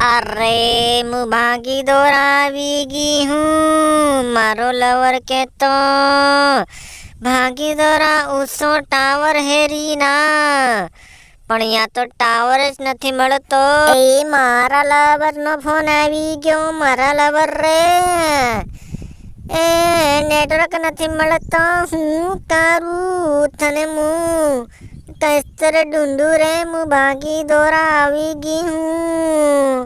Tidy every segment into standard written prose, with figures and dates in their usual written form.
अरे मु भागी दौड़ावी गी हूँ मारो लवर के तो भागी दौरा उसो टावर हेरी ना पण या तो टावर ज નથી મળતો। એ મારા લવર નો ફોન આવી ગયો મારા લવર રે એ નેટવર્ક નથી મળતો હું કરું તને હું कैसे ढूंढू रे मु भागी दौरा આવી ગઈ હું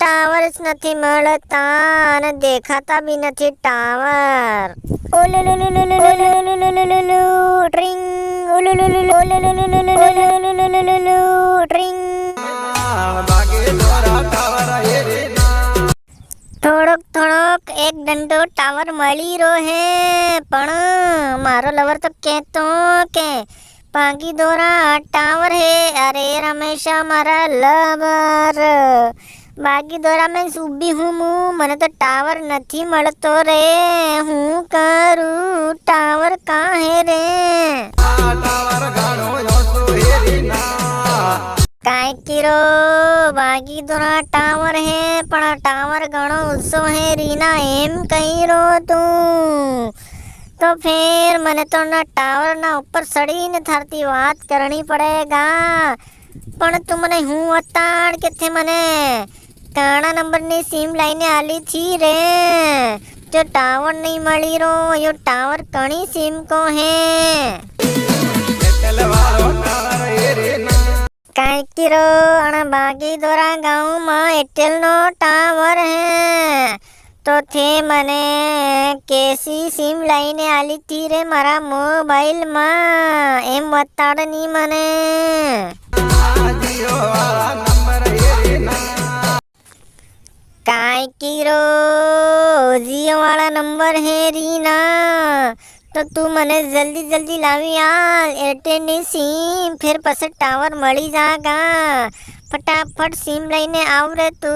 टावर નથી મળતા અને દેખાતા બી નથી टावर ઓલુલુલુલુલુલુલુલુલુલુલુલુ ટ્રિંગ ઓલુલુલુલુલુલુલુલુલુલુલુલુ ટ્રિંગ ભાગી દોરા टावर હેરે ના થોડોક એક દંડો टावर મળી રહ્યો હે પણ મારો લવર તો કહેતો કે भागी दौरा टावर है। अरे रमेशा मारा लवर भागी दौरा में सूबी हूँ मने तो टावर नहीं મળતો रे हूँ करूँ टावर कहाँ है रे टावर गानो योसो हेरी ना काय किरो भागी दौरा टावर है पण टावर घणो ओछो हेरी ना एम कही रो तू तो फिर मैंने तो ना टावर ना ऊपर सड़ी ने थारती बात करनी पड़ेगा पण तू मने हूँ अताड़ के थे मने काना नंबर ने सिम लाइने आली थी रे जो टावर नहीं मળી रो यो टावर कणी सिम को है काय किरो अणा भागी दौरा गाँव में एयरटेल नो टावर है तो थे मने कैसी सिम लाइने आली थी रे मारा मोबाइल में एम बताड़नी मने काय किरो जियो वाला नंबर है रीना तो तू मने जल्दी जल्दी लावी यार एयरटेल नी सिम फिर पसे टावर मળી जागा फटाफट सिम लाइने आव रे तू।